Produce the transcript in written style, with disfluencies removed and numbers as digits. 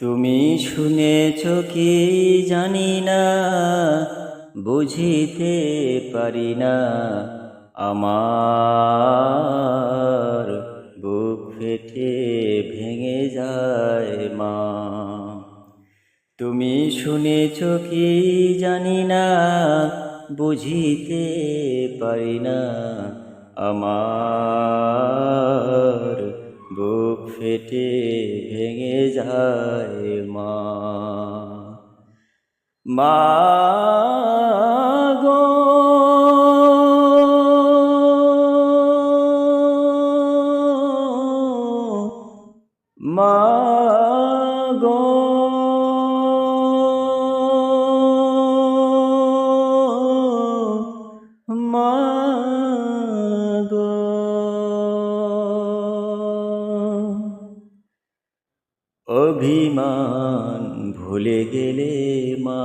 তুমি শুনেছ কি জানি না, বুঝিতে পারি না। আমার বুক ফেটে ভেঙে যায় মা। তুমি শুনেছ কি জানি না, বুঝিতে পারি না। আমার বুক ফেটে ভেঙে যায় মা। মা গো, মা গো, মা গো। অভিমান ভুলে গেলে মা,